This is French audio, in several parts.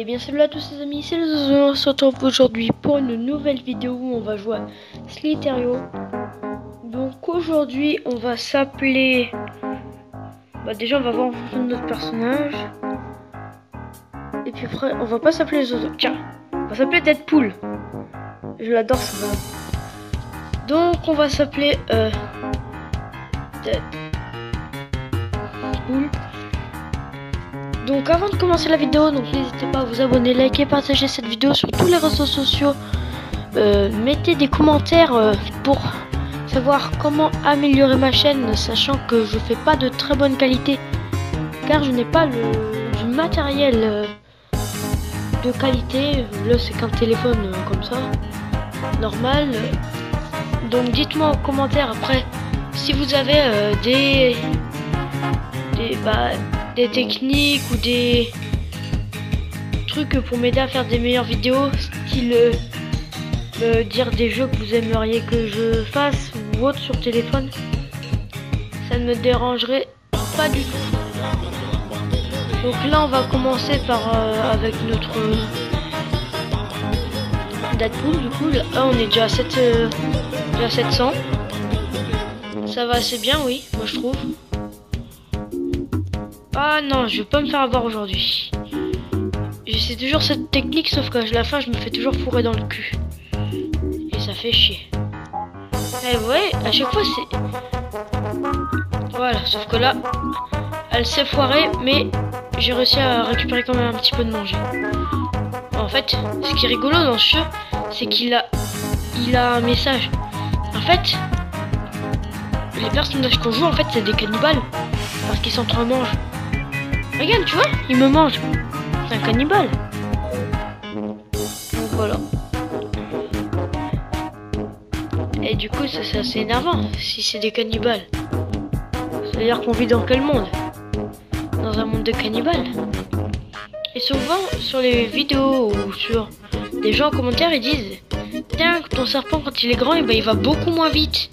bien salut à tous les amis, c'est le Zozo. On se retrouve aujourd'hui pour une nouvelle vidéo où on va jouer à Slither.io. Donc aujourd'hui on va s'appeler... déjà on va voir notre personnage. Et puis après on va pas s'appeler Zozo, tiens, on va s'appeler Deadpool. Je l'adore ce nom. Donc on va s'appeler Deadpool. Donc avant de commencer la vidéo, donc n'hésitez pas à vous abonner, liker, partager cette vidéo sur tous les réseaux sociaux. Mettez des commentaires pour savoir comment améliorer ma chaîne, sachant que je fais pas de très bonne qualité, car je n'ai pas du matériel de qualité. Là c'est qu'un téléphone comme ça, normal. Donc dites-moi en commentaire après si vous avez des techniques ou des trucs pour m'aider à faire des meilleures vidéos, style dire des jeux que vous aimeriez que je fasse ou autre sur téléphone. Ça ne me dérangerait pas du tout. Donc là on va commencer par avec notre Deadpool. Du coup là on est déjà à 700. Ça va assez bien, oui, moi je trouve. Ah non, je vais pas me faire avoir aujourd'hui. J'essaie toujours cette technique, sauf qu'à la fin je me fais toujours fourrer dans le cul. Et ça fait chier. Et vous voyez, à chaque fois c'est... Voilà, sauf que là, elle s'est foirée, mais j'ai réussi à récupérer quand même un petit peu de manger. En fait, ce qui est rigolo dans ce jeu, c'est qu'il a un message. En fait, les personnages qu'on joue, en fait, c'est des cannibales. Parce qu'ils s'entre-mangent. Regarde, tu vois, il me mange. C'est un cannibale. Donc voilà. Et du coup, c'est assez énervant si c'est des cannibales. C'est-à-dire qu'on vit dans quel monde? Dans un monde de cannibales. Et souvent, sur les vidéos ou sur des gens en commentaire, ils disent: tiens, ton serpent, quand il est grand, et ben, il va beaucoup moins vite.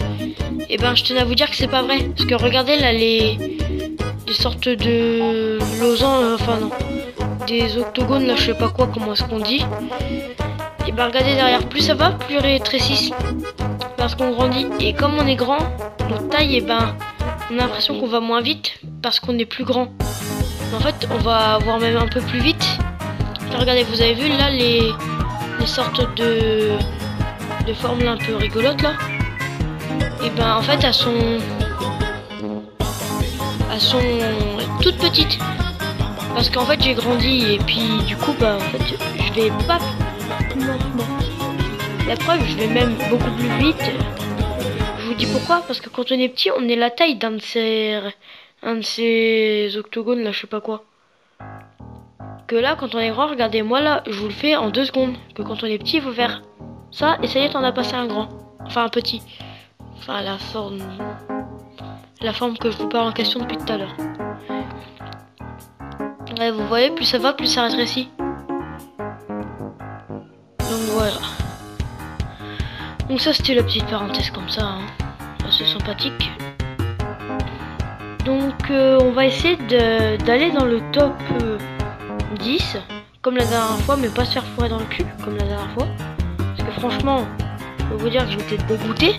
Et ben, je tenais à vous dire que c'est pas vrai. Parce que regardez là, des sortes de losanges, enfin non, des octogones là, je sais pas quoi, comment est-ce qu'on dit. Et ben regardez derrière, plus ça va, plus rétrécissent parce qu'on grandit. Et comme on est grand, notre taille, et ben on a l'impression qu'on va moins vite parce qu'on est plus grand. Mais en fait on va avoir même un peu plus vite. Et regardez, vous avez vu là les sortes de formes un peu rigolotes là. Et ben en fait elles sont toutes petites parce qu'en fait j'ai grandi et puis du coup en fait je vais pas plus lentement. La preuve, je vais même beaucoup plus vite. Je vous dis pourquoi, parce que quand on est petit, on est la taille d'un de ces octogones là, je sais pas quoi. Que là, quand on est grand, regardez, moi là, je vous le fais en 2 secondes. Que quand on est petit, il faut faire ça et ça y est, on a passé un grand, enfin un petit, enfin la forme que je vous parle en question depuis tout à l'heure. Ouais, vous voyez, plus ça va, plus ça rétrécit. Donc voilà. Donc ça, c'était la petite parenthèse comme ça, hein. C'est sympathique. Donc on va essayer d'aller dans le top 10 comme la dernière fois, mais pas se faire fourrer dans le cul comme la dernière fois. Parce que franchement, je peux vous dire que j'étais dégoûté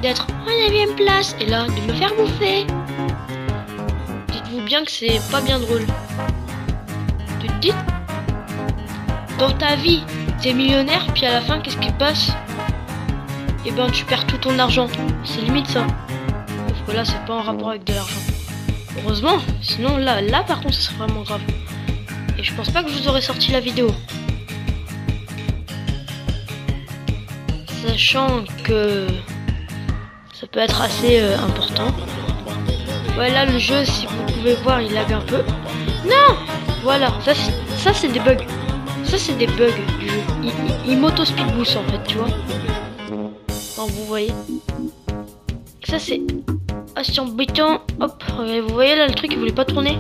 d'être en 9ème place et là de me faire bouffer. Dites-vous bien que c'est pas bien drôle. Tu te dis, dans ta vie t'es millionnaire, puis à la fin qu'est-ce qui passe? Et ben tu perds tout ton argent. C'est limite ça. Sauf que là c'est pas en rapport avec de l'argent, heureusement, sinon là par contre ça serait vraiment grave. Et je pense pas que je vous aurais sorti la vidéo, sachant que ça peut être assez important. Ouais, là le jeu, si vous pouvez voir, il lag un peu. Non, voilà, ça c'est des bugs. Ça c'est des bugs du jeu. Il m'auto-speed boost en fait, tu vois. Bon, vous voyez. Ça c'est assez embêtant. Hop, vous voyez là le truc il voulait pas tourner.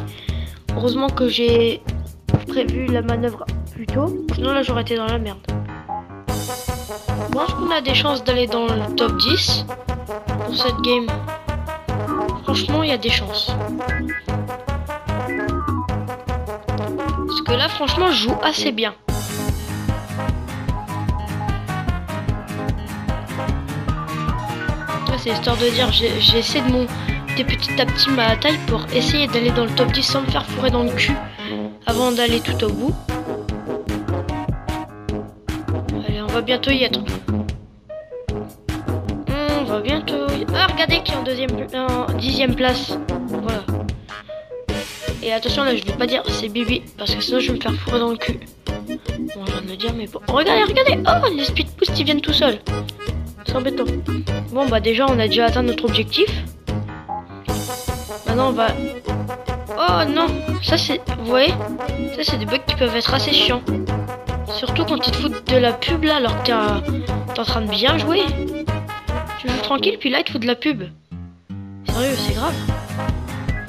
Heureusement que j'ai prévu la manœuvre plus tôt. Sinon là j'aurais été dans la merde. Je pense qu'on a des chances d'aller dans le top 10 pour cette game. Franchement il y a des chances. Parce que là, franchement, je joue assez bien. C'est histoire de dire, j'essaie de monter petit à petit ma taille pour essayer d'aller dans le top 10 sans me faire fourrer dans le cul avant d'aller tout au bout. Allez, on va bientôt y être. On va bientôt y... Ah, regardez qui est en 10e place. Voilà. Et attention, là, je vais pas dire c'est Bibi, parce que sinon je vais me faire fourrer dans le cul. Bon, je viens de le dire, mais bon. Regardez, regardez. Oh, les speed boosts, ils viennent tout seuls. C'est embêtant. Bon, bah déjà, on a déjà atteint notre objectif. Maintenant, on va... Oh, non. Ça, c'est... Vous voyez? Ça, c'est des bugs qui peuvent être assez chiants. Surtout quand ils te foutent de la pub, là, alors que t'es en train de bien jouer. Tu joues tranquille, puis là, ils te foutent de la pub. Sérieux, c'est grave.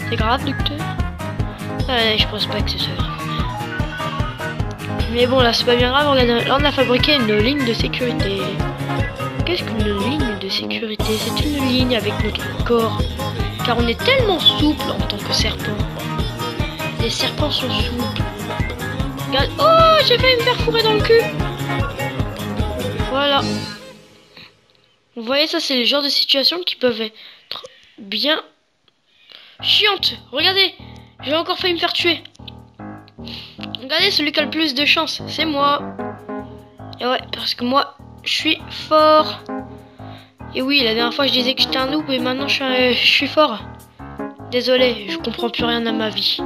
C'est grave, docteur. Ouais, je pense pas que ce soit grave. Mais bon, là, c'est pas bien grave. Là, on a fabriqué une ligne de sécurité. Qu'est-ce qu'une ligne de sécurité? C'est une ligne avec notre corps. Car on est tellement souple en tant que serpent. Les serpents sont souples. Regarde. Oh, j'ai failli me faire fourrer dans le cul. Voilà. Vous voyez, ça, c'est le genre de situation qui peuvent être bien chiantes. Regardez, j'ai encore failli me faire tuer. Regardez, celui qui a le plus de chance, c'est moi. Et ouais, parce que moi, je suis fort. Et oui, la dernière fois, je disais que j'étais un noob et maintenant, je suis fort. Désolé, je comprends plus rien à ma vie.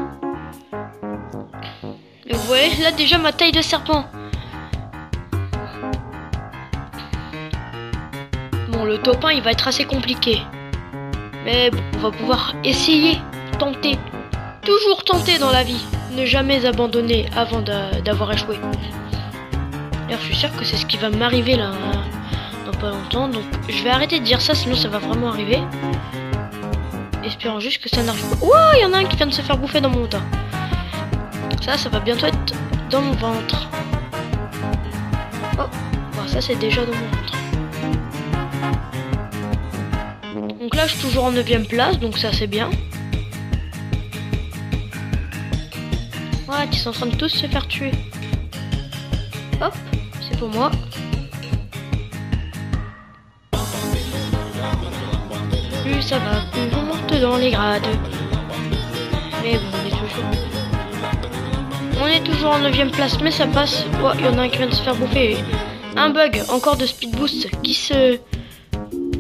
Et vous voyez, là, déjà, ma taille de serpent. Bon, le top 1, il va être assez compliqué. Mais bon, on va pouvoir essayer, tenter. Toujours tenter dans la vie. Ne jamais abandonner avant d'avoir échoué. D'ailleurs, je suis sûr que c'est ce qui va m'arriver là, dans pas longtemps. Donc, je vais arrêter de dire ça, sinon ça va vraiment arriver. Espérons juste que ça n'arrive pas. Ouah, il y en a un qui vient de se faire bouffer dans mon tas. Ça va bientôt être dans mon ventre. Oh, bon, ça c'est déjà dans mon ventre. Donc là, je suis toujours en 9e place, donc ça c'est bien. Ouais, ils sont en train de tous se faire tuer. Hop, c'est pour moi. Plus ça va, plus on monte dans les grades. Mais bon, on est toujours en 9e place, mais ça passe. Oh, il y en a un qui vient de se faire bouffer. Un bug, encore de speed boost qui se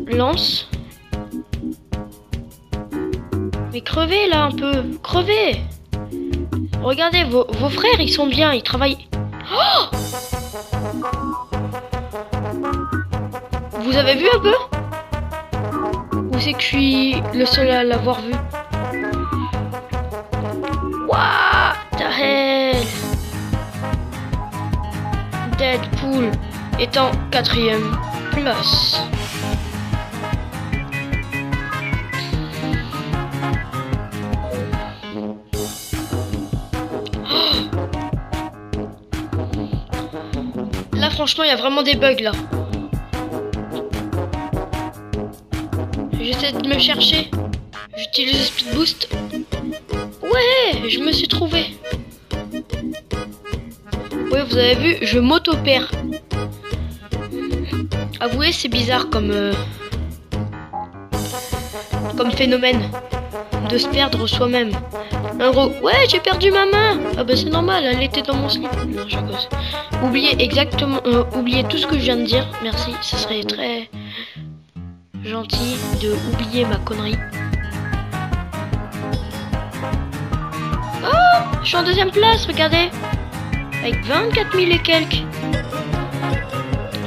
lance. Mais crevez là un peu, crevez. Regardez, vos frères, ils sont bien, ils travaillent. Oh, vous avez vu un peu? Ou c'est que je suis le seul à l'avoir vu? What the hell? Deadpool est en 4e place. Là, franchement, il y a vraiment des bugs, là. J'essaie de me chercher. J'utilise le speed boost. Ouais, je me suis trouvé. Ouais, vous avez vu, je m'auto-perds. Avouez, c'est bizarre comme phénomène de se perdre soi-même. En gros, ouais, j'ai perdu ma main. Ah bah c'est normal, elle était dans mon slip. Non, je cause. Oubliez tout ce que je viens de dire. Merci, ça serait très gentil de oublier ma connerie. Oh, je suis en 2e place, regardez. Avec 24 000 et quelques.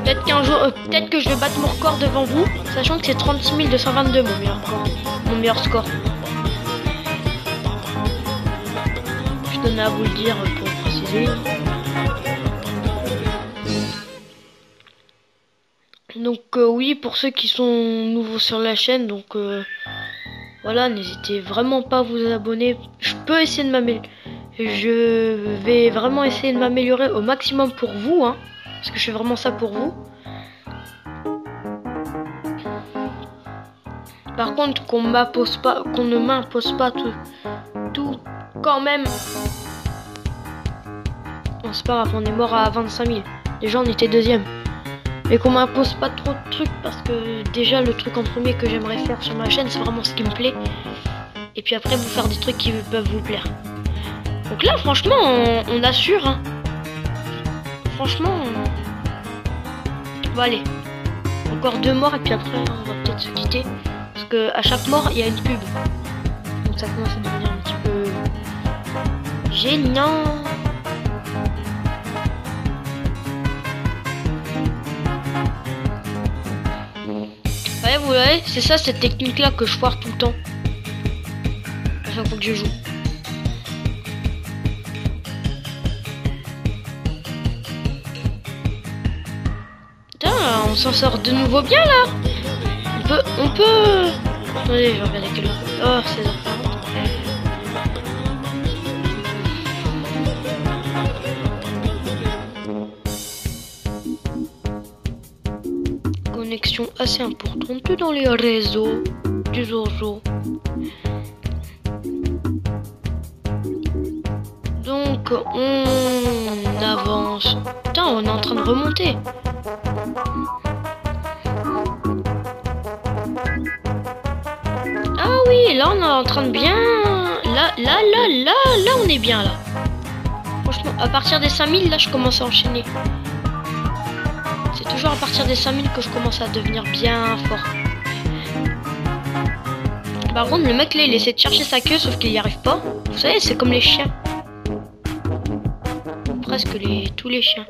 Peut-être qu'un jour, peut-être que je vais battre mon record devant vous, sachant que c'est 36 222 mon meilleur score. Je tenais à vous le dire pour préciser. Donc oui, pour ceux qui sont nouveaux sur la chaîne, donc voilà, n'hésitez vraiment pas à vous abonner. Je peux essayer de m'améliorer. Je vais vraiment essayer de m'améliorer au maximum pour vous, hein, parce que je fais vraiment ça pour vous. Par contre, qu'on ne m'impose pas tout quand même. c'est pas grave, on est mort à 25 000. Déjà, on était deuxième. Mais qu'on m'impose pas trop de trucs parce que déjà, le truc en premier que j'aimerais faire sur ma chaîne, c'est vraiment ce qui me plaît. Et puis après, vous faire des trucs qui peuvent vous plaire. Donc là, franchement, on assure. Hein. Franchement, on va aller. Encore 2 morts et puis après, on va peut-être se quitter. Parce que à chaque mort, il y a une pub. Donc ça commence à devenir un petit peu gênant. Ouais, vous voyez, c'est ça cette technique-là que je foire tout le temps. À chaque fois que je joue. Putain, on s'en sort de nouveau bien là. On peut... Attendez, je vais regarder quelle heure. Oh, 16h40. Connexion assez importante dans les réseaux du Zozo. Donc on avance. Putain, on est en train de remonter. Ah oui, là on est en train de bien. Là on est bien là. Franchement, à partir des 5000, là je commence à enchaîner. C'est toujours à partir des 5000 que je commence à devenir bien fort. Par contre, le mec là, il essaie de chercher sa queue, sauf qu'il n'y arrive pas. Vous savez, c'est comme les chiens. Presque tous les chiens.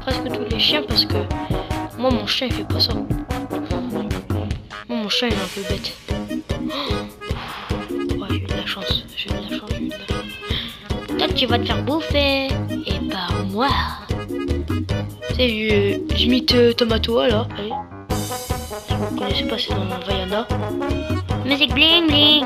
Presque tous les chiens, parce que moi, mon chien, il fait pas ça. Moi, mon chien, il est un peu bête. Ouais, j'ai eu de la chance. J'ai eu de la chance. Peut-être tu vas te faire bouffer. Et par moi. C'est j'imite Tomato là, allez. Si vous ne connaissez pas, c'est dans Vaiana. Musique bling bling.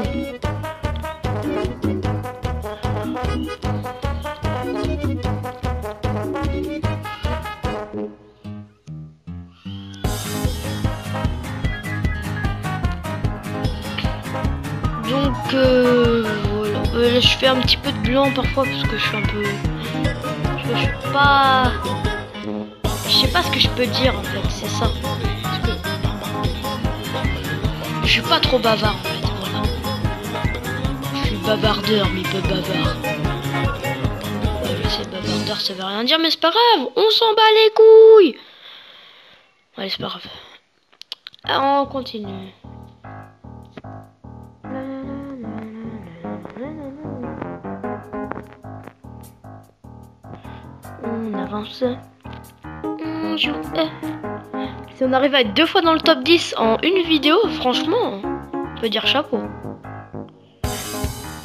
Donc voilà. Je fais un petit peu de blanc parfois parce que je suis un peu... Je suis pas... Je sais pas ce que je peux dire en fait, c'est ça. Parce que je suis pas trop bavard en fait, voilà. Je suis bavardeur mais pas bavard. Ouais, je sais, bavardeur ça veut rien dire mais c'est pas grave, on s'en bat les couilles. Allez, c'est pas grave. Alors, on continue. On avance. Si on arrive à être 2 fois dans le top 10 en une vidéo, franchement, on peut dire chapeau.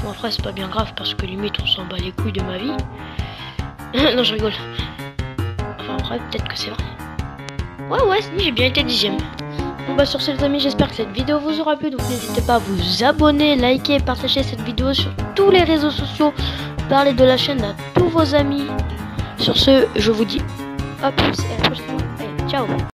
Bon, après, c'est pas bien grave parce que limite, on s'en bat les couilles de ma vie. Non, je rigole. Enfin, après, peut-être que c'est vrai. Ouais, si, j'ai bien été 10ème. Bon, bah, sur ce, les amis, j'espère que cette vidéo vous aura plu. Donc, n'hésitez pas à vous abonner, liker, partager cette vidéo sur tous les réseaux sociaux. Parlez de la chaîne à tous vos amis. Sur ce, je vous dis à plus et à la prochaine fois. Allez, ciao!